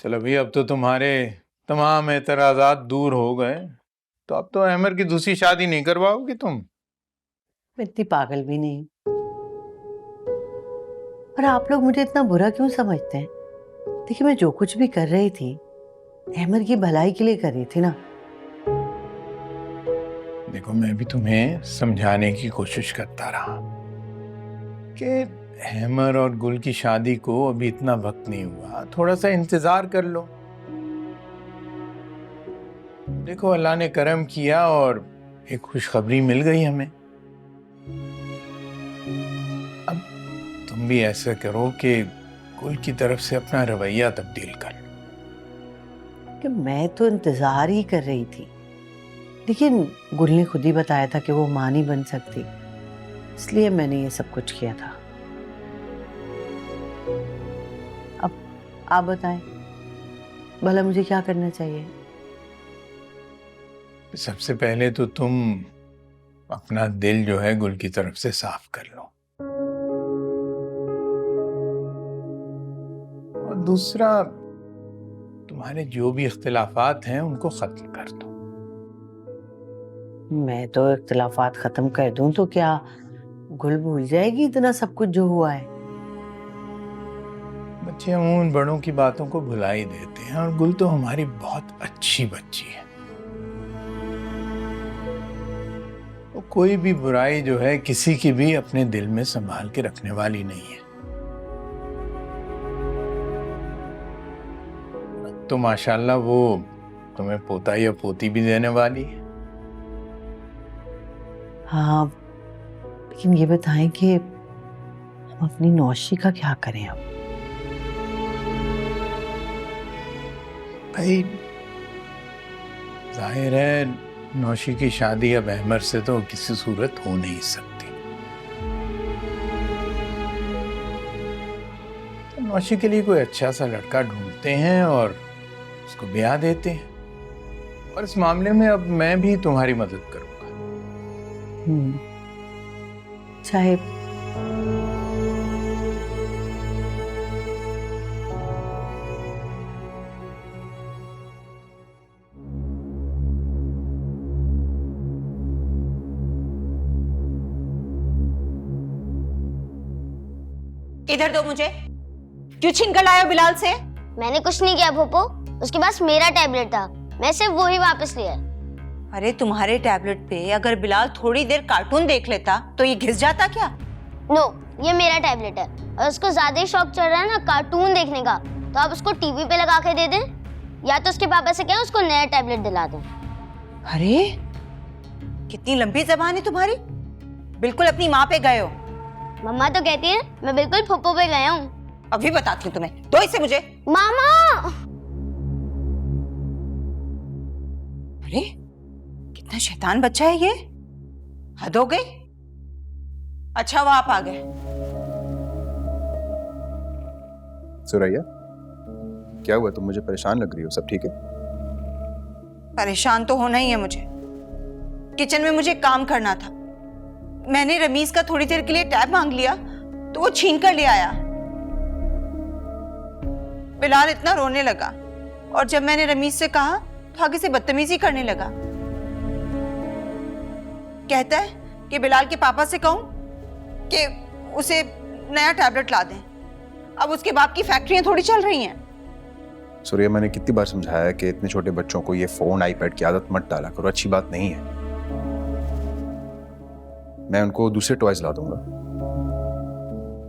चलो भाई, अब तो तुम्हारे तमाम एतराजात दूर हो गए, तो अब तो अहमर की दूसरी शादी नहीं करवाओगी तुम? मैं इतनी पागल भी नहीं हूँ। पर आप लोग मुझे इतना बुरा क्यों समझते हैं? देखिए, मैं जो कुछ भी कर रही थी अहमद की भलाई के लिए कर रही थी ना। देखो, मैं भी तुम्हें समझाने की कोशिश करता रहा कि अहमर और गुल की शादी को अभी इतना वक्त नहीं हुआ, थोड़ा सा इंतजार कर लो। देखो, अल्लाह ने करम किया और एक खुशखबरी मिल गई हमें। अब तुम भी ऐसा करो कि गुल की तरफ से अपना रवैया तब्दील कर लो। कि मैं तो इंतजार ही कर रही थी, लेकिन गुल ने खुद ही बताया था कि वो मां नहीं बन सकती, इसलिए मैंने ये सब कुछ किया था। अब आप बताएं, भला मुझे क्या करना चाहिए? सबसे पहले तो तुम अपना दिल जो है गुल की तरफ से साफ कर लो, और दूसरा, तुम्हारे जो भी इख्तिलाफात हैं उनको खत्म कर दो। मैं तो इख्तिलाफात खत्म कर दूं तो क्या गुल भूल जाएगी इतना सब कुछ जो हुआ है? बच्चे अमूमन बड़ों की बातों को भुला ही देते हैं, और गुल तो हमारी बहुत अच्छी बच्ची है। वो कोई भी बुराई जो है किसी की भी अपने दिल में संभाल के रखने वाली नहीं है। तो माशाल्लाह वो तुम्हें पोता या पोती भी देने वाली है। हाँ, लेकिन ये बताएं कि हम अपनी नौशी का क्या करें अब? भाई, जाहिर है नौशी की शादी अब अहमर से तो किसी सूरत हो नहीं सकती। तो नौशी के लिए कोई अच्छा सा लड़का ढूंढते हैं और उसको ब्याह देते हैं, और इस मामले में अब मैं भी तुम्हारी मदद करूंगा। साहिब, इधर दो मुझे। क्यों छीन कर लाए हो बिलाल से? मैंने कुछ नहीं किया भोपो, उसके पास मेरा टैबलेट था, मैं सिर्फ वो ही वापस लिया। अरे तुम्हारे टैबलेट पे अगर बिलाल थोड़ी देर कार्टून देख लेता तो ये घिस जाता क्या? नो, ये मेरा टैबलेट है और उसको ज्यादा ही शौक चढ़ रहा है ना कार्टून देखने का, तो आप उसको टीवी पे लगा के दे दें, या तो उसके पापा से कहें उसको नया टैबलेट दिला दें। अरे कितनी लंबी जबान है तुम्हारी, बिल्कुल अपनी माँ पे गए हो। मम्मा तो कहती है मैं बिल्कुल फुप्पो पे गया हूँ। अभी बताती हूँ तुम्हें, दो इसे मुझे। मामा! अरे कितना शैतान बच्चा है ये, हद हो गई। अच्छा वो आप आ गए। सुरैया, क्या हुआ? तुम मुझे परेशान लग रही हो, सब ठीक है? परेशान तो होना ही है मुझे। किचन में मुझे काम करना था, मैंने रमीज का थोड़ी देर के लिए टैब मांग लिया तो वो छीन कर ले आया। बिलाल इतना रोने लगा, और जब मैंने रमीज से कहा तो आगे से बदतमीजी करने लगा। कहता है कि बिलाल के पापा से कहूं कि उसे नया टैबलेट ला दें। अब उसके बाप की फैक्ट्रियां थोड़ी चल रही हैं। सूर्या, मैंने कितनी बार समझाया कि इतने छोटे बच्चों को ये फोन आईपैड की आदत मत डाला करो, अच्छी बात नहीं है। मैं उनको दूसरे टॉयज ला दूंगा।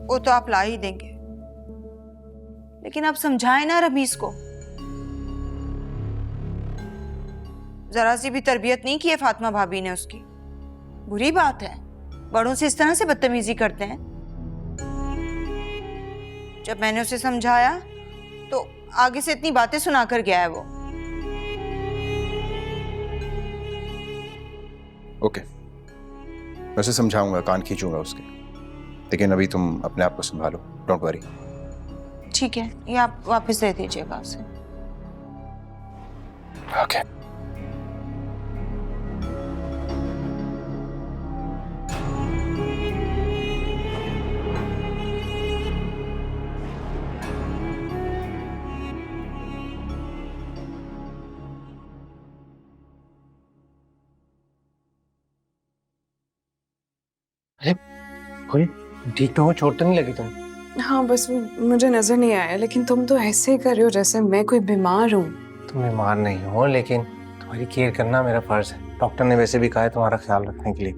वो तो आप ला ही देंगे, लेकिन आप समझाएं ना रमीज को। जरा सी भी तरबियत नहीं की है फातिमा भाभी ने उसकी। बुरी बात है, बड़ों से इस तरह से बदतमीजी करते हैं। जब मैंने उसे समझाया तो आगे से इतनी बातें सुनाकर गया है वो। ओके, मैं उसे समझाऊंगा, कान खींचूंगा उसके, लेकिन अभी तुम अपने आप को संभालो, डोंट वरी। ठीक है, ये आप वापस दे दीजिएगा उसे। ओके। कोई ठीक तो हो, चोट तो नहीं लगी तुम्हें? हाँ बस वो मुझे नजर नहीं आया, लेकिन तुम तो ऐसे ही कर रहे हो जैसे मैं कोई बीमार हूँ। तुम बीमार नहीं हो, लेकिन तुम्हारी केयर करना मेरा फर्ज है। डॉक्टर ने वैसे भी कहा है तुम्हारा ख्याल रखने के लिए।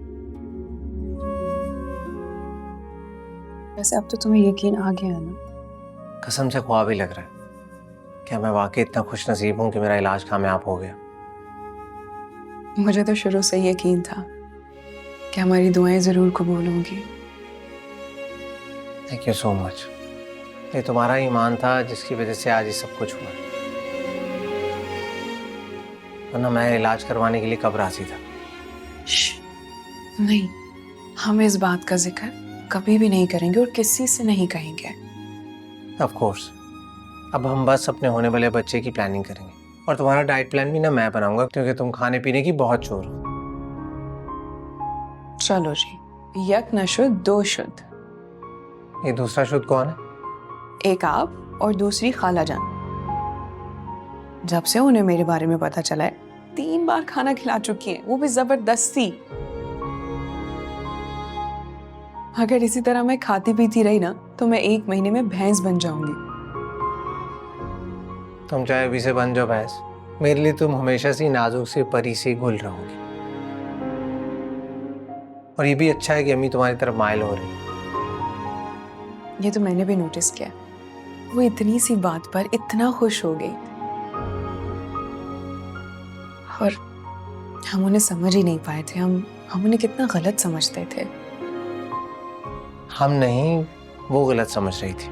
वैसे अब तो तुम्हें यकीन आ गया है ना? कसम से ख्वाब ही लग रहा है। क्या मैं वाकई इतना खुश नसीब हूँ कि मेरा इलाज कामयाब हो गया? मुझे तो शुरू से यकीन था कि हमारी दुआएं जरूर कबूल होंगी। Thank you so much. ये तुम्हारा ईमान था जिसकी वजह से आज ये सब कुछ हुआ, वरना मैं इलाज करवाने के लिए कब राजी था। नहीं, हम इस बात का जिक्र कभी भी नहीं करेंगे और किसी से नहीं कहेंगे। Of course. अब हम बस अपने होने वाले बच्चे की प्लानिंग करेंगे, और तुम्हारा डाइट प्लान भी ना मैं बनाऊंगा, क्योंकि तुम खाने पीने की बहुत चोर हो। चलो जी, एक न शुद्ध दो शुद्ध। ये दूसरा शुद्ध कौन है? एक आप और दूसरी खाला जान। जब से उन्हें मेरे बारे में पता चला है 3 बार खाना खिला चुकी हैं, वो भी जबरदस्ती। अगर इसी तरह मैं खाती पीती रही ना तो मैं 1 महीने में भैंस बन जाऊंगी। तुम चाहे अभी से बन जाओ भैंस, मेरे लिए तुम हमेशा से नाजुक सी परी सी गुल रहोगी। और ये भी अच्छा है कि अम्मी तुम्हारी तरफ माइल हो रही। ये तो मैंने भी नोटिस किया। वो इतनी सी बात पर इतना खुश हो गई और हम उन्हें समझ ही नहीं पाए थे। हम उन्हें कितना गलत समझते थे। हम नहीं, वो गलत समझ रही थी।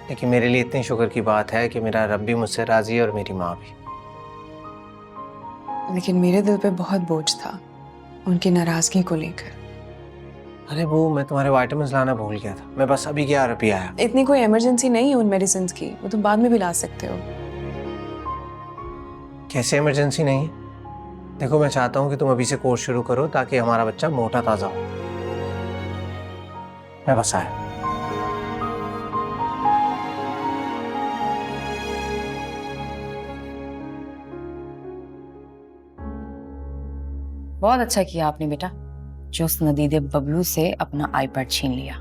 लेकिन मेरे लिए इतनी शुक्र की बात है कि मेरा रब भी मुझसे राजी है और मेरी माँ भी। लेकिन मेरे दिल पे बहुत बोझ था उनकी नाराजगी को लेकर। अरे वो मैं तुम्हारे विटामिन्स लाना भूल गया था। मैं बस अभी 11 रुपये आया। इतनी कोई इमरजेंसी नहीं है उन मेडिसिन की, वो तुम बाद में भी ला सकते हो। कैसे इमरजेंसी नहीं है? देखो, मैं चाहता हूँ कि तुम अभी से कोर्स शुरू करो ताकि हमारा बच्चा मोटा ताजा हो। मैं बस आया। बहुत अच्छा किया आपने बेटा, जो उस नदीदे बबलू से अपना आईपैड छीन लिया।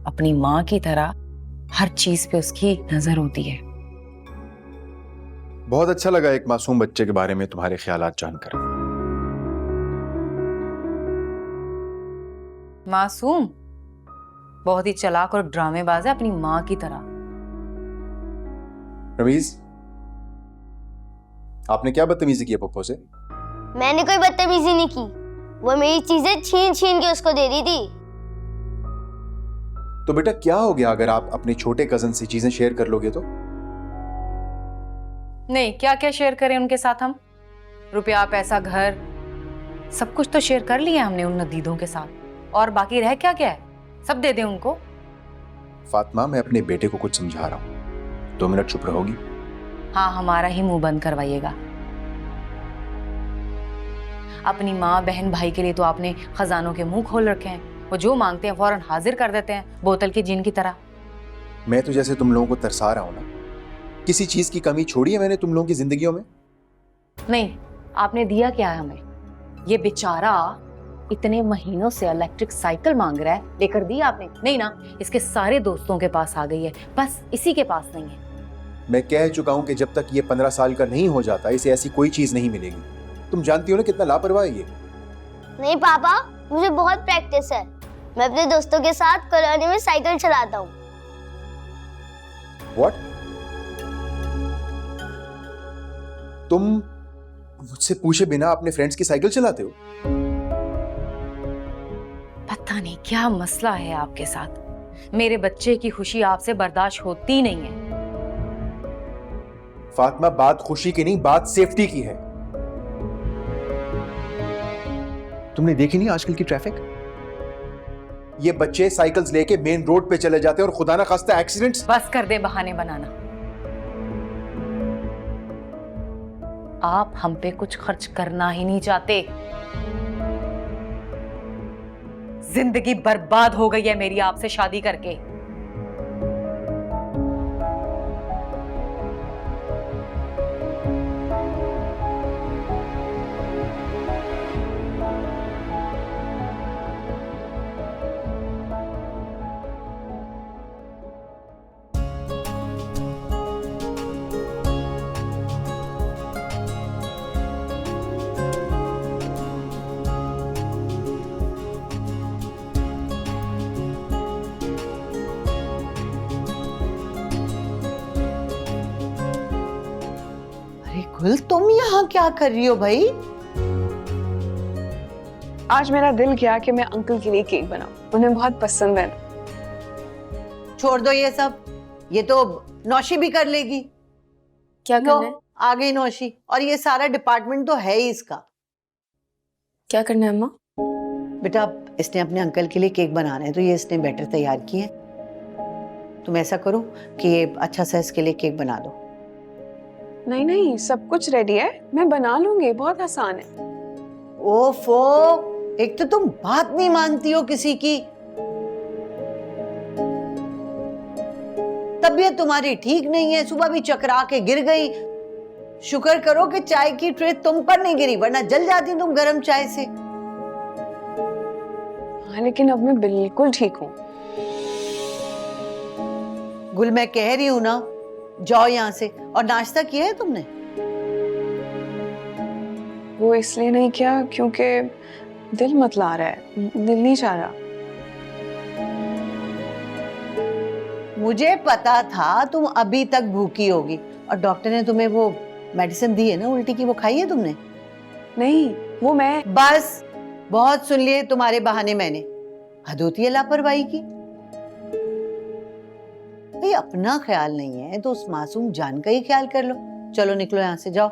अपनी माँ की तरह हर चीज पे उसकी नजर होती है। बहुत अच्छा लगा एक मासूम बच्चे के बारे में तुम्हारे ख्यालात जानकर। मासूम? बहुत ही चालाक और ड्रामेबाज है अपनी माँ की तरह। रमीज, आपने क्या बदतमीजी की पप्पो से? मैंने कोई बदतमीजी नहीं की, वो मेरी चीजें छीन छीन के उसको दे दी थी। तो बेटा क्या हो गया अगर आप अपने छोटे कजन से चीजें शेयर कर लोगे तो? नहीं, क्या क्या शेयर करें उनके साथ हम? रुपया, पैसा, घर, सब कुछ तो शेयर कर लिया हमने उन नदीदों के साथ। और बाकी रह क्या क्या है? सब दे दें उनको। फातिमा, मैं अपने बेटे को कुछ समझा रहा हूँ, 2 मिनट चुप रहोगी? हाँ, हमारा ही मुंह बंद करवाइएगा। अपनी माँ बहन भाई के लिए तो आपने खजानों के मुंह खोल रखे हैं। वो जो मांगते हैं फौरन हाजिर कर देते हैं, बोतल के जिन की तरह। मैं तो जैसे तुम लोगों को तरसा रहा हूं ना, किसी चीज की कमी छोड़ी है मैंने तुम लोगों की जिंदगियों में? नहीं, आपने दिया क्या है हमें? ये बेचारा इतने महीनों से इलेक्ट्रिक साइकिल मांग रहा है, लेकर दी आपने? नहीं ना, इसके सारे दोस्तों के पास आ गई है, बस इसी के पास नहीं है। मैं कह चुका हूं कि जब तक ये 15 साल का नहीं हो जाता इसे ऐसी कोई चीज नहीं मिलेगी। तुम जानती हो ना कितना लापरवाह है ये। नहीं पापा, मुझे बहुत प्रैक्टिस है। मैं अपने दोस्तों के साथ कॉलोनी में साइकिल चलाता हूँ। What? तुम मुझसे पूछे बिना अपने फ्रेंड्स की साइकिल चलाते हो? पता नहीं क्या मसला है आपके साथ। मेरे बच्चे की खुशी आपसे बर्दाश्त होती नहीं है। फातिमा, बात खुशी की नहीं, बात सेफ्टी की है। तुमने देखी नहीं आजकल की ट्रैफिक? ये बच्चे साइकिल्स लेके मेन रोड पे चले जाते हैं और खुदा ना खास्ता एक्सीडेंट्स। बस कर दे बहाने बनाना। आप हम पे कुछ खर्च करना ही नहीं चाहते। जिंदगी बर्बाद हो गई है मेरी आपसे शादी करके। गुल तुम यहाँ क्या कर रही हो भाई? आज मेरा दिल किया कि मैं अंकल के लिए केक बनाऊं, उन्हें बहुत पसंद है। छोड़ दो ये सब, ये तो नौशी भी कर लेगी। क्या लो, करना है? आ गई नौशी, और ये सारा डिपार्टमेंट तो है ही इसका। क्या करना है अम्मा? बेटा इसने अपने अंकल के लिए केक बनाना है, तो ये इसने बैटर तैयार किए हैं। तुम ऐसा करो कि ये अच्छा सा इसके लिए केक बना दो। नहीं नहीं, सब कुछ रेडी है, मैं बना लूंगी, बहुत आसान है। ओफो, एक तो तुम बात नहीं मानती हो किसी की। तबीयत तुम्हारी ठीक नहीं है, सुबह भी चकरा के गिर गई। शुक्र करो कि चाय की ट्रे तुम पर नहीं गिरी, वरना जल जाती तुम गर्म चाय से। हाँ लेकिन अब मैं बिल्कुल ठीक हूँ। गुल मैं कह रही हूं ना, जाओ यहाँ से। और नाश्ता किया है तुमने? वो इसलिए नहीं किया क्योंकि दिल मतला रहा है, दिल नहीं चाह रहा। मुझे पता था तुम अभी तक भूखी होगी, और डॉक्टर ने तुम्हें वो मेडिसिन दी है ना उल्टी की, वो खाई है तुमने? नहीं, वो मैं बस बहुत सुन लिए तुम्हारे बहाने मैंने। हद होती है लापरवाही की। भाई अपना ख्याल नहीं है तो उस मासूम जान का ही ख्याल कर लो। चलो निकलो यहाँ से, जाओ।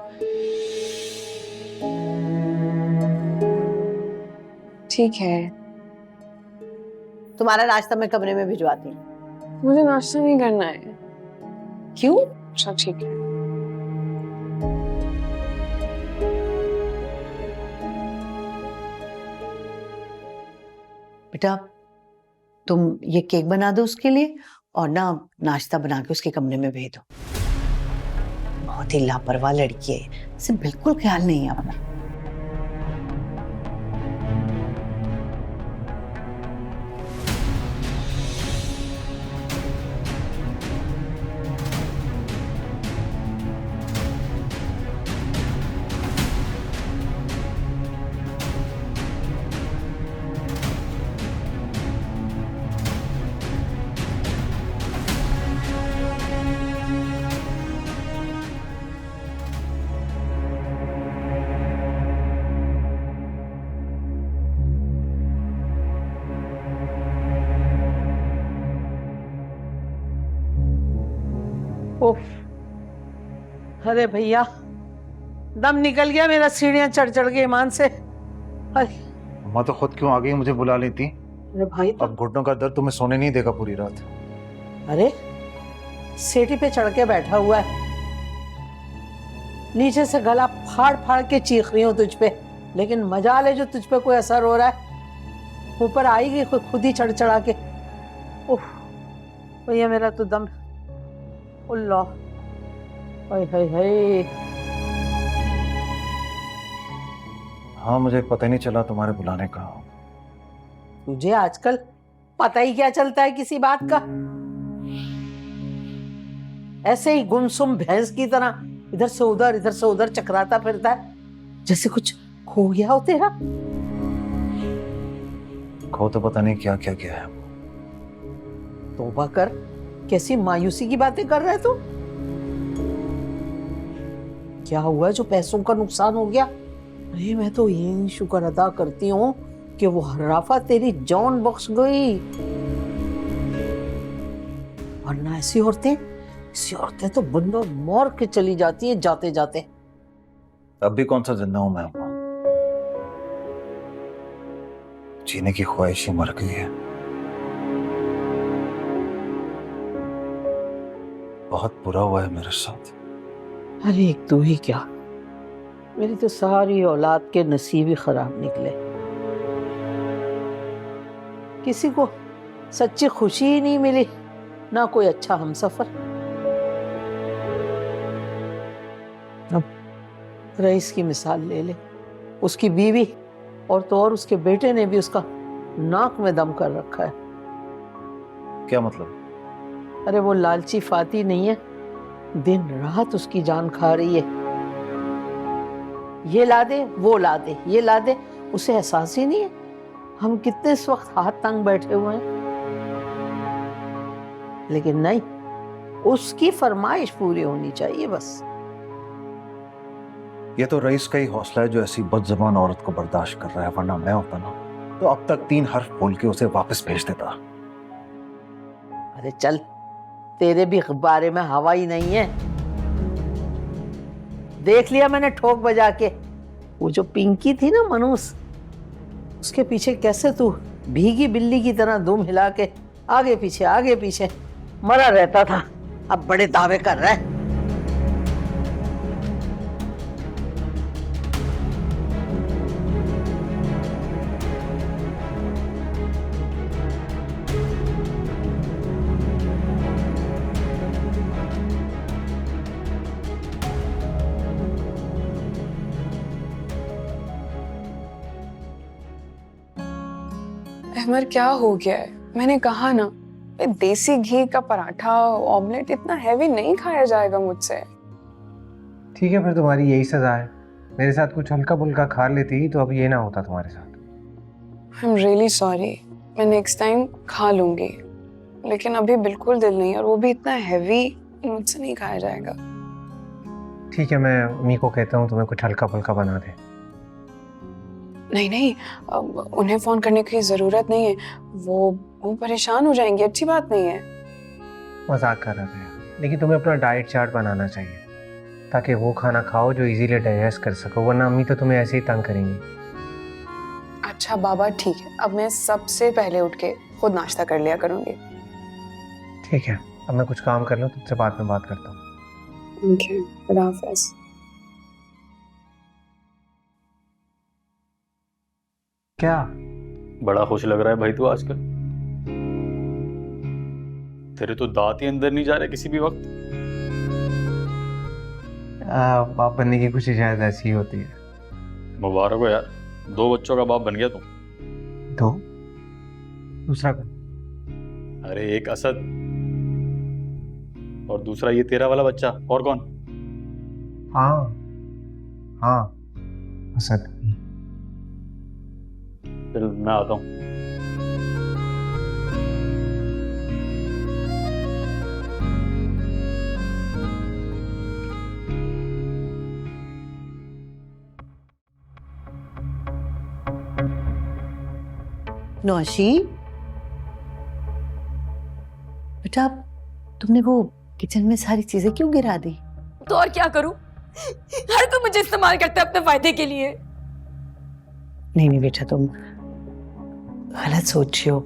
ठीक है। तुम्हारा नाश्ता मैं कमरे में भिजवाती हूँ। मुझे नाश्ता नहीं करना है। क्यों? अच्छा ठीक है। बेटा तुम ये केक बना दो उसके लिए, और ना नाश्ता बना के उसके कमरे में भेज दो। बहुत ही लापरवाह लड़की है, इसे बिल्कुल ख्याल नहीं है अपना। उफ, अरे भैया दम निकल गया मेरा सीढ़ियां चढ़ चढ़ के ईमान से। अरे अम्मा तो खुद क्यों आ गई, मुझे बुला लेती। भाई अब घुटनों का दर्द तुम्हें सोने नहीं देगा पूरी रात। अरे सीढ़ी पे चढ़ के बैठा हुआ है, नीचे से गला फाड़ फाड़ के चीख रही हूँ तुझ पे, लेकिन मजा ले जो तुझ पे कोई असर हो रहा है। ऊपर आएगी खुद ही चढ़ चढ़ा के। उफ भैया मेरा तो दम। अल्लाह, हाय हाय हाय। हाँ मुझे पता ही नहीं चला तुम्हारे बुलाने का। तुझे आजकल पता ही क्या चलता है किसी बात का? ऐसे ही गुमसुम भैंस की तरह इधर से उधर चकराता फिरता है, जैसे कुछ खो गया हो तेरा। खो तो पता नहीं क्या क्या किया है। तौबा कर, कैसी मायूसी की बातें कर रहे तू? क्या हुआ जो पैसों का नुकसान हो गया? अरे मैं तो यही शुक्र अदा करती हूँ कि वो हर्राफा तेरी जान बख्श गई, वरना ऐसी औरतें तो बंदो मर के चली जाती हैं जाते जाते। अब भी कौन सा जिंदा हूं मैं अम्मा, जीने की ख्वाहिश ही मर गई है। बहुत बुरा हुआ है मेरे साथ। अरे एक तू ही क्या, मेरी तो सारी औलाद के नसीब ही खराब निकले। किसी को सच्ची खुशी ही नहीं मिली, ना कोई अच्छा हमसफर। अब रईस की मिसाल ले ले, उसकी बीवी और तो और उसके बेटे ने भी उसका नाक में दम कर रखा है। क्या मतलब? अरे वो लालची फाती नहीं है, दिन रात उसकी जान खा रही है। ये ला दे, वो ला दे, ये ला दे, उसे एहसास ही नहीं है हम कितने इस वक्त हाथ तंग बैठे हुए हैं। लेकिन नहीं, उसकी फरमाइश पूरी होनी चाहिए बस। ये तो रईस का ही हौसला है जो ऐसी बदज़बान औरत को बर्दाश्त कर रहा है, वरना मैं होता ना तो अब तक 3 हर्फ बोल के उसे वापस भेज देता। अरे चल, तेरे भी बारे में हवा ही नहीं है। देख लिया मैंने ठोक बजा के। वो जो पिंकी थी ना मनूस, उसके पीछे कैसे तू भीगी बिल्ली की तरह दुम हिला के आगे पीछे मरा रहता था। अब बड़े दावे कर रहा है। अहमर क्या हो गया है? मैंने कहा ना, ये देसी घी का पराठा ऑमलेट इतना हैवी नहीं खाया जाएगा मुझसे। ठीक है, फिर तुम्हारी यही सजा है। मेरे साथ कुछ हल्का फुल्का खा लेती तो अब ये ना होता तुम्हारे साथ। आई एम रियली सॉरी, मैं नेक्स्ट टाइम खा लूंगी, लेकिन अभी बिल्कुल दिल नहीं, और वो भी इतना हैवी मुझसे नहीं खाया जाएगा। ठीक है, मैं अम्मी को कहता हूँ तुम्हें कुछ हल्का फुल्का बना दे। नहीं, अब उन्हें फोन करने की जरूरत नहीं है, वो परेशान हो जाएंगे, अच्छी बात नहीं है। मजाक कर रहा था यार, लेकिन तुम्हें अपना डाइट चार्ट बनाना चाहिए ताकि वो खाना खाओ जो इजीली डाइजेस्ट कर सको, वरना अम्मी तो तुम्हें ऐसे ही तंग करेंगी। अच्छा बाबा ठीक है, अब मैं सबसे पहले उठ के खुद नाश्ता कर लिया करूंगी। ठीक है, अब मैं कुछ काम कर लूँ, तुझसे बाद में बात करता हूँ। ओके, खुदा हाफिज़। क्या बड़ा खुश लग रहा है भाई तू आजकल। तेरे तो दांत ही अंदर नहीं जा रहे किसी भी वक्त। बाप बनने की खुशी शायद ऐसी ही होती है। मुबारक हो यार, 2 बच्चों का बाप बन गया तू। 2? दूसरा कौन? अरे एक असद और दूसरा ये तेरा वाला बच्चा, और कौन? हाँ असद। चल मैं आता हूँ। नौशी, बेटा तुमने वो किचन में सारी चीजें क्यों गिरा दी? तो और क्या करूं? हर कोई मुझे इस्तेमाल करता है अपने फायदे के लिए। नहीं बेटा, तुम गलत सोच रही हो।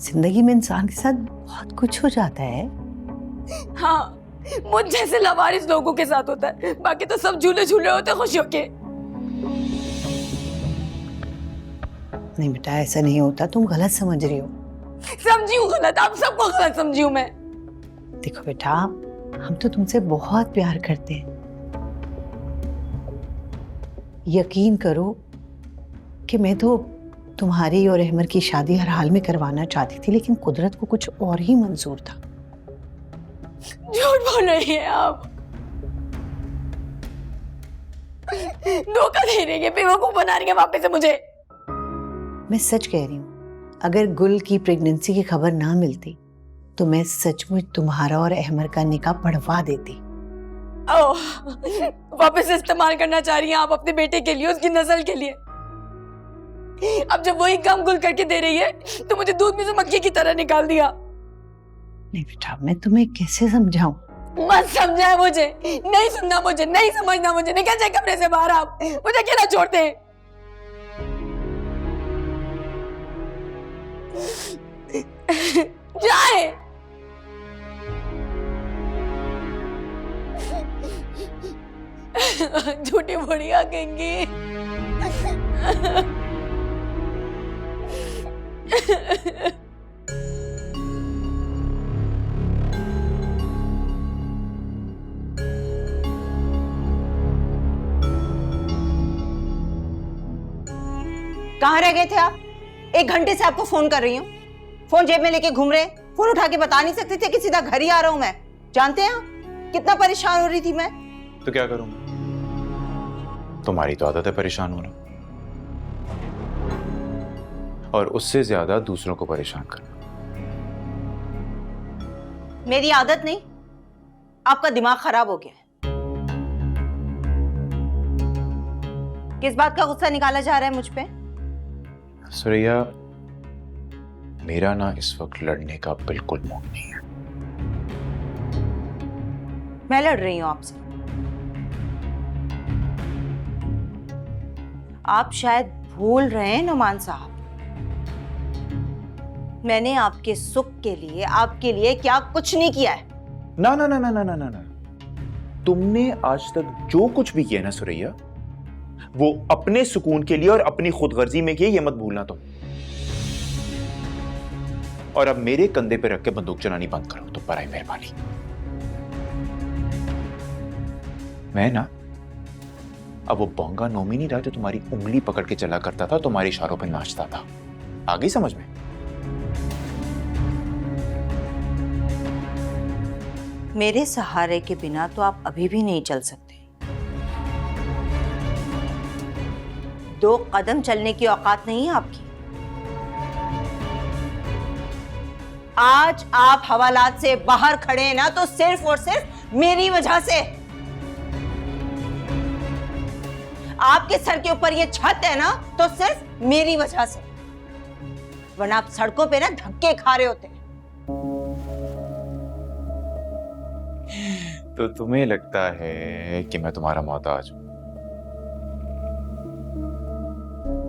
जिंदगी में इंसान के साथ बहुत कुछ हो जाता है। हाँ, मुझ जैसे लावारिस लोगों के साथ होता है, बाकी तो सब झूले झूल रहे होते खुशियों के। नहीं बेटा, ऐसा नहीं होता, तुम गलत समझ रही हो। समझी हूँ गलत, आप सबको गलत समझी हूँ मैं। देखो बेटा, हम तो तुमसे बहुत प्यार करते हैं। यकीन करो कि मैं तो तुम्हारी और अहमर की शादी हर हाल में करवाना चाहती थी, लेकिन कुदरत को कुछ और ही मंजूर था। झूठ बोल रही हैं आप, धोखा दे रही है, बेवकूफ बना रही है वापस से मुझे। मैं सच कह रही हूँ, अगर गुल की प्रेगनेंसी की खबर ना मिलती तो मैं सचमुच तुम्हारा और अहमर का निकाह पढ़वा देती। वापस से इस्तेमाल करना चाह रही हैं आप अपने बेटे के लिए, उसकी नस्ल के लिए। अब जब वही काम गुल करके दे रही है तो मुझे दूध में से मक्खी की तरह निकाल दिया। नहीं बेटा, मैं तुम्हें कैसे समझाऊं? मत समझाए मुझे, नहीं सुनना मुझे, नहीं समझना मुझे, निकल जाए कमरे से बाहर, आप मुझे अकेला छोड़ते हैं। जाए। झूठी बुढ़िया कहेंगी। कहाँ रह गए थे आप? 1 घंटे से आपको फोन कर रही हूँ, फोन जेब में लेके घूम रहे, फोन उठा के बता नहीं सकते थे कि सीधा घर ही आ रहा हूं मैं? जानते हैं आप कितना परेशान हो रही थी मैं? तो क्या करूं? तुम्हारी तो आदत है परेशान होना, और उससे ज्यादा दूसरों को परेशान करना। मेरी आदत नहीं, आपका दिमाग खराब हो गया है। किस बात का गुस्सा निकाला जा रहा है मुझ पे? सुरैया, मेरा ना इस वक्त लड़ने का बिल्कुल मूड नहीं है। मैं लड़ रही हूं आपसे। आप शायद भूल रहे हैं नुमान साहब, मैंने आपके सुख के लिए, आपके लिए क्या कुछ नहीं किया है। ना ना ना ना ना ना ना ना, तुमने आज तक जो कुछ भी किया ना सुरैया, वो अपने सुकून के लिए और अपनी खुदगर्जी में किया, ये मत भूलना तुम। और अब मेरे कंधे पे रख के बंदूक चलानी बंद करो, तो बड़ी मेहरबानी। मैं ना अब वो बोंगा नोमी नहीं रहा जो तुम्हारी उंगली पकड़ के चला करता था, तुम्हारे इशारों पे नाचता था। आ गई समझ में? मेरे सहारे के बिना तो आप अभी भी नहीं चल सकते। 2 कदम चलने की औकात नहीं है आपकी। आज आप हवालात से बाहर खड़े हैं ना, तो सिर्फ और सिर्फ मेरी वजह से। आपके सर के ऊपर ये छत है ना, तो सिर्फ मेरी वजह से, वरना आप सड़कों पे ना धक्के खा रहे होते। तो तुम्हें लगता है कि मैं तुम्हारा मोहताज हूं?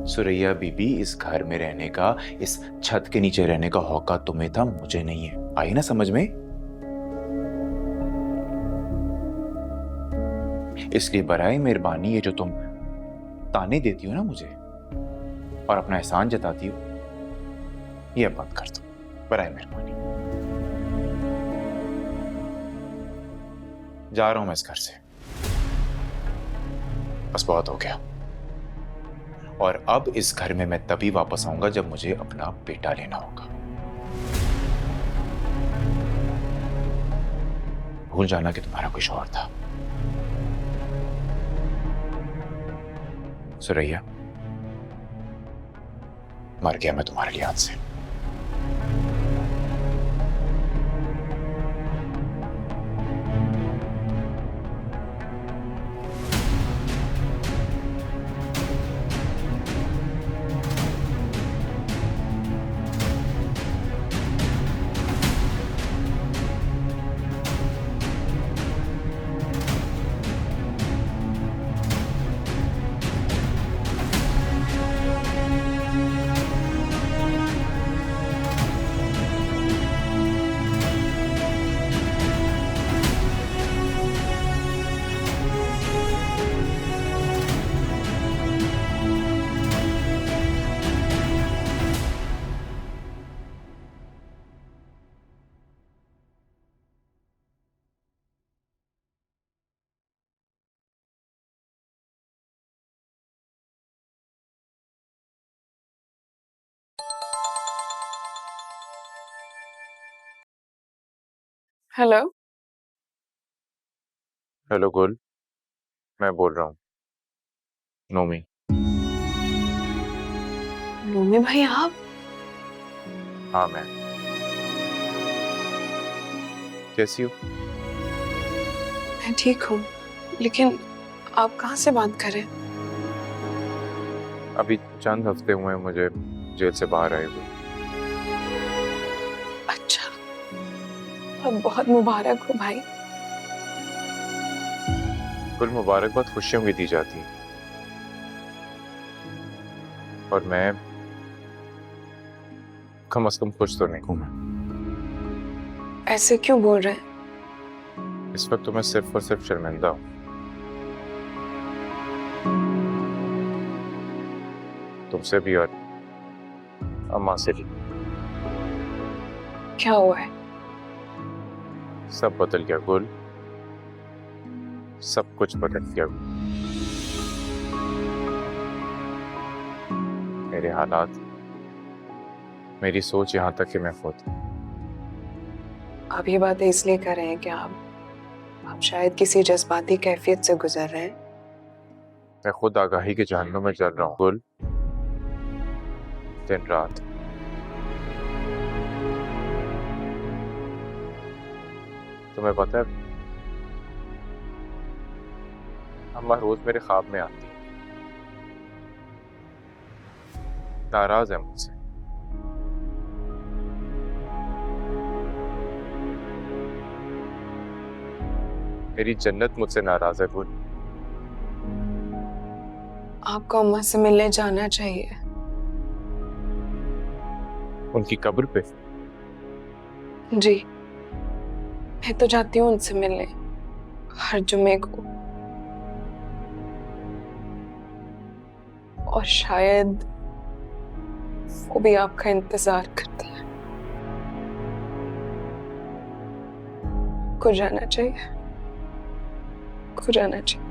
सुरैया बीबी, इस घर में रहने का, इस छत के नीचे रहने का हौका तुम्हें था, मुझे नहीं है। आई ना समझ में? इसलिए बराए मेहरबानी, ये जो तुम ताने देती हो ना मुझे और अपना एहसान जताती हो, ये अब बंद कर दो, बराए मेहरबानी। जा रहा हूं मैं इस घर से, बस बहुत हो गया। और अब इस घर में मैं तभी वापस आऊंगा जब मुझे अपना बेटा लेना होगा। भूल जाना कि तुम्हारा कुछ और था। सुरैया, मर गया मैं तुम्हारे लिए आज से। हेलो। हेलो गुल, मैं बोल रहा हूँ। नोमी। नोमी भाई आप? हाँ मैं। कैसी हो? मैं ठीक हूँ, लेकिन आप कहाँ से बात कर रहे हैं? अभी चंद हफ्ते हुए मुझे जेल से बाहर आए हुए। अच्छा, अब बहुत मुबारक हो भाई। कुल मुबारकबाद खुशियों की दी जाती है, और मैं कम से कम खुश तो नहीं हूं। मैं ऐसे क्यों बोल रहे हैं? इस वक्त तो मैं सिर्फ और सिर्फ शर्मिंदा हूं, तुमसे भी और अम्मा से भी। क्या हुआ है? सब बदल गया गुल, सब कुछ बदल गया। मेरे हालात, मेरी सोच यहाँ तक कि मैं खुद। आप ये बातें इसलिए कर रहे हैं कि आप शायद किसी जज्बाती कैफियत से गुजर रहे हैं। मैं खुद आगाही के जहन्नुम में जल रहा हूँ गुल, दिन रात। तुम्हें पता है, अम्मा रोज मेरे ख्वाब में आती है नाराज है मुझसे। मेरी जन्नत मुझसे नाराज है गुल। आपको अम्मा से मिलने जाना चाहिए। उनकी कब्र पे? जी, मैं तो जाती हूँ उनसे मिलने हर जुमे को, और शायद वो भी आपका इंतजार करते हैं। को जाना चाहिए, को जाना चाहिए।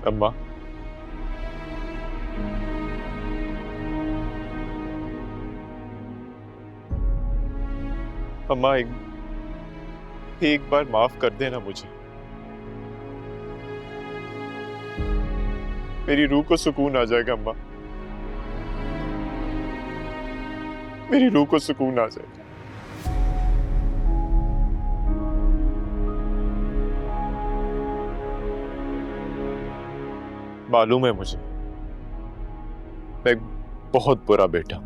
अम्मा, अम्मा एक बार माफ कर देना मुझे। मेरी रूह को सुकून आ जाएगा अम्मा, मेरी रूह को सुकून आ जाएगा। मालूम है मुझे, मैं एक बहुत बुरा बेटा,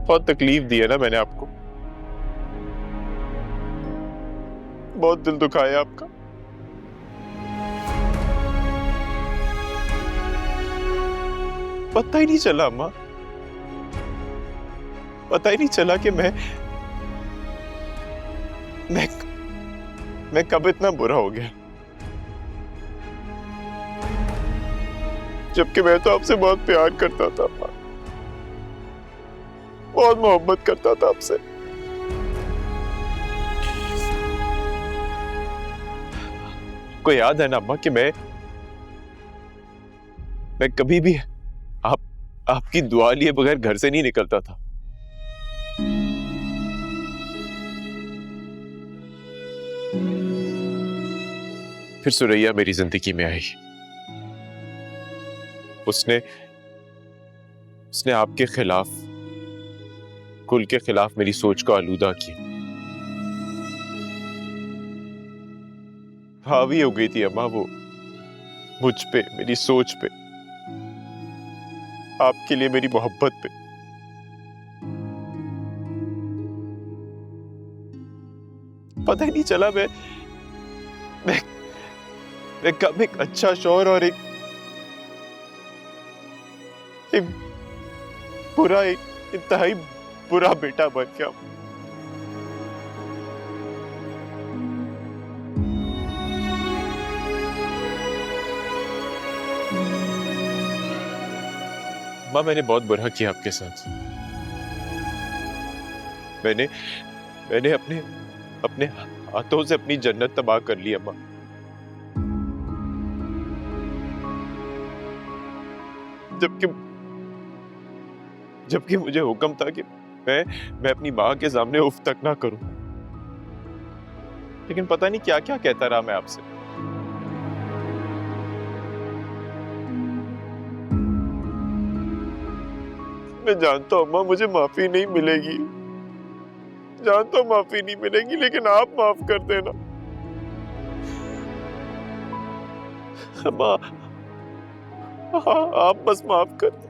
बहुत तकलीफ दी है ना मैंने आपको, बहुत दिल दुखाया आपका। पता ही नहीं चला अम्मा, पता ही नहीं चला कि मैं कब इतना बुरा हो गया, जबकि मैं तो आपसे बहुत प्यार करता था अम्मा, बहुत मोहब्बत करता था आपसे। आपको याद है ना अम्मा कि मैं कभी भी आपकी दुआ लिए बगैर घर से नहीं निकलता था। फिर सुरैया मेरी जिंदगी में आई, उसने आपके खिलाफ, कुल के खिलाफ मेरी सोच को आलूदा किया। हावी हो गई थी अम्मा वो मुझ पे, मेरी सोच पे, आपके लिए मेरी मोहब्बत पे। पता ही नहीं चला मैं कब एक अच्छा शौहर और एक बुरा, एक इंतहाई बुरा बेटा बन गया। माँ मैंने बहुत बुरा किया आपके साथ। मैंने अपने हाथों से अपनी जन्नत तबाह कर ली अम्मा। जबकि मुझे हुक्म था कि मैं अपनी माँ के सामने उफ तक ना करूं, लेकिन पता नहीं क्या क्या कहता रहा मैं आपसे। मैं जानता हूं अम्मा मुझे माफी नहीं मिलेगी, जानता हूं माफी नहीं मिलेगी, लेकिन आप माफ कर देना अम्मा, आप बस माफ कर दो।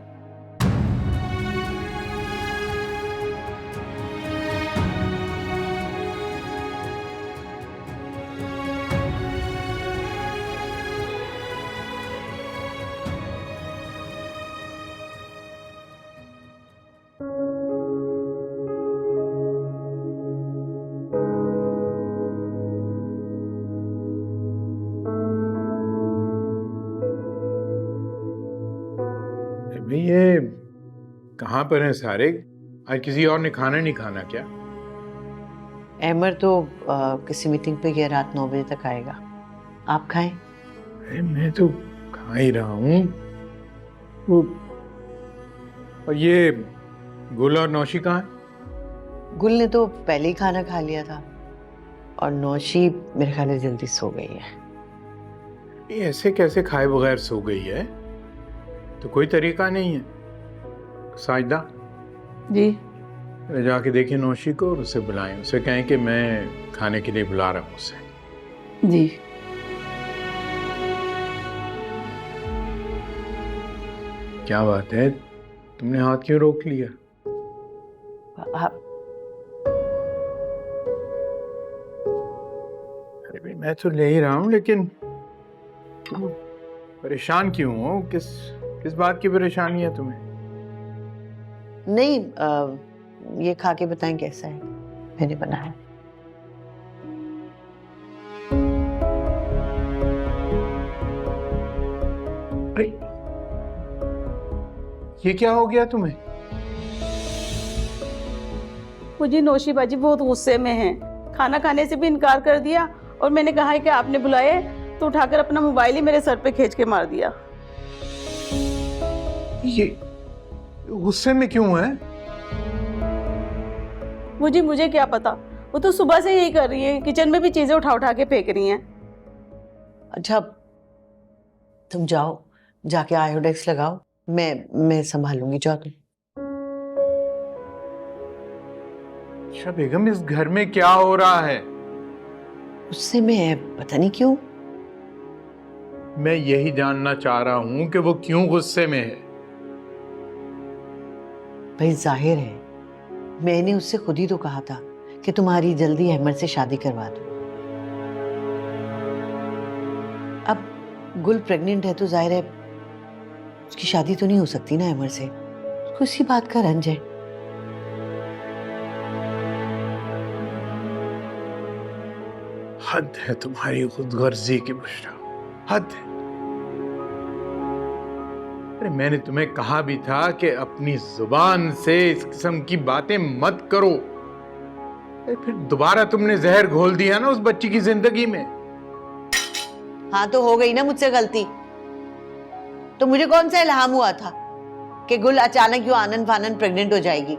भाई ये कहाँ पर हैं सारे? आज किसी और ने खाना नहीं खाना क्या? अहमर तो किसी मीटिंग पे गया, रात 9 बजे तक आएगा। आप खाएं? अरे मैं तो खा ही रहा हूँ। और ये गुल और नौशी कहाँ है? गुल ने तो पहले ही खाना खा लिया था और नौशी मेरे ख्याल में जल्दी सो गई है। ये ऐसे कैसे खाए बगैर सो गई है? तो कोई तरीका नहीं है। साजिदा जी जाके देखिए नौशी को और उसे बुलाएं, उसे कहें कि मैं खाने के लिए बुला रहा हूँ उसे। जी क्या बात है, तुमने हाथ क्यों रोक लिया? अरे भाई मैं तो ले ही रहा हूँ, लेकिन परेशान क्यों हो? किस बात की परेशानी है तुम्हें? नहीं ये खा के बताएं कैसा है, मैंने बनाया। अरे ये क्या हो गया तुम्हें? मुझे नौशी बाजी बहुत गुस्से में है, खाना खाने से भी इनकार कर दिया और मैंने कहा है कि आपने बुलाए तो उठाकर अपना मोबाइल ही मेरे सर पे खींच के मार दिया। ये गुस्से में क्यों है? मुझे क्या पता, वो तो सुबह से यही कर रही है, किचन में भी चीजें उठा उठा के फेंक रही हैं। अच्छा तुम जाओ, जाके आयोडेक्स लगाओ, मैं संभालूंगी, जाओ तुम। अच्छा बेगम इस घर में क्या हो रहा है? गुस्से में है, पता नहीं क्यों। मैं यही जानना चाह रहा हूं कि वो क्यों गुस्से में है। भाई जाहिर है, मैंने उससे खुद ही तो कहा था कि तुम्हारी जल्दी अहमद से शादी करवा दो। अब गुल प्रेग्नेंट है तो जाहिर है उसकी शादी तो नहीं हो सकती ना अहमद से, उसको इसी बात का रंज है। हद है तुम्हारी खुदगर्जी की बुशरा, हद है। अरे मैंने तुम्हें कहा भी था कि अपनी जुबान से इस किस्म की बातें मत करो। फिर दोबारा तुमने जहर घोल दिया ना उस बच्ची की जिंदगी में। हाँ तो हो गई ना मुझसे गलती, तो मुझे कौन सा इल्हाम हुआ था कि गुल अचानक क्यों आनन फानन प्रेग्नेंट हो जाएगी?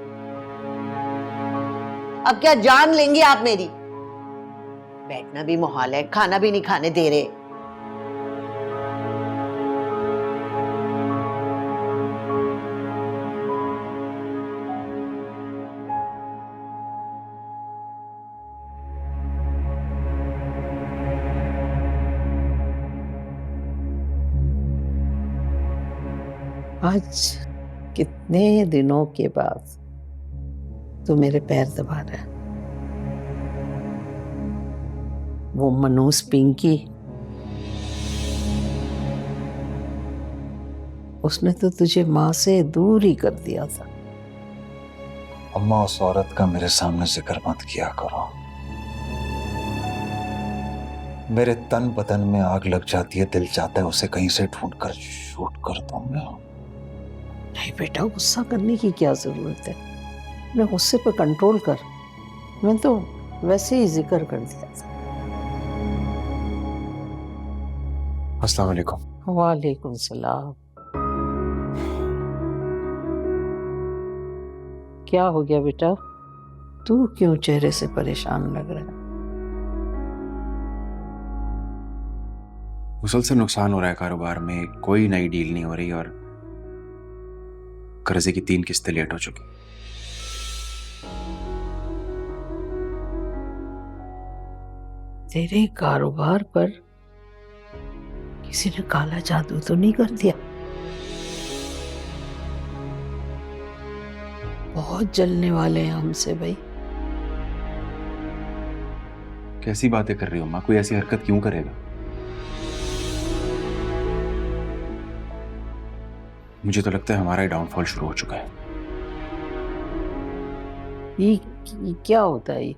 अब क्या जान लेंगी आप मेरी? बैठना भी मुहाल है, खाना भी नहीं खाने दे रहे। आज कितने दिनों के बाद तू मेरे पैर दबा रहा है। वो मनोज पिंकी, उसने तो तुझे माँ से दूर ही कर दिया था। अम्मा उस औरत का मेरे सामने जिक्र मत किया करो, मेरे तन बदन में आग लग जाती है, दिल चाहता है उसे कहीं से ढूंढ कर शूट कर दूं मैं। नहीं बेटा, गुस्सा करने की क्या जरूरत है? मैं गुस्से पे कंट्रोल कर, मैं तो वैसे ही जिक्र कर दिया था। अस्सलाम वालेकुम। वालेकुम सलाम। क्या हो गया बेटा? तू क्यों चेहरे से परेशान लग रहा है? मुसलसल नुकसान हो रहा है कारोबार में, कोई नई डील नहीं हो रही और कर्जे की 3 किस्तें लेट हो चुकी। तेरे कारोबार पर किसी ने काला जादू तो नहीं कर दिया? बहुत जलने वाले हैं हमसे भाई। कैसी बातें कर रही हो माँ? कोई ऐसी हरकत क्यों करेगा? मुझे तो लगता है हमारा ही डाउनफॉल शुरू हो चुका है। ये क्या होता है ये?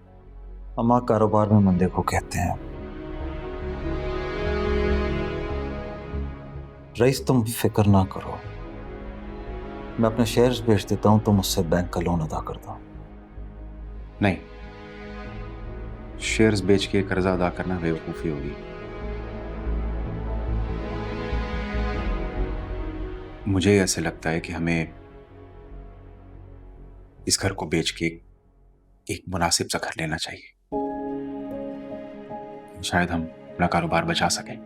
अम्मा, कारोबार में मंदे को कहते हैं। रईस, तुम फिक्र ना करो, मैं अपने शेयर्स बेच देता हूं, तुम उससे बैंक का लोन अदा कर दो। नहीं, शेयर्स बेच के कर्जा अदा करना बेवकूफी होगी। मुझे ऐसे लगता है कि हमें इस घर को बेच के एक मुनासिब सा घर लेना चाहिए, शायद हम अपना कारोबार बचा सकें।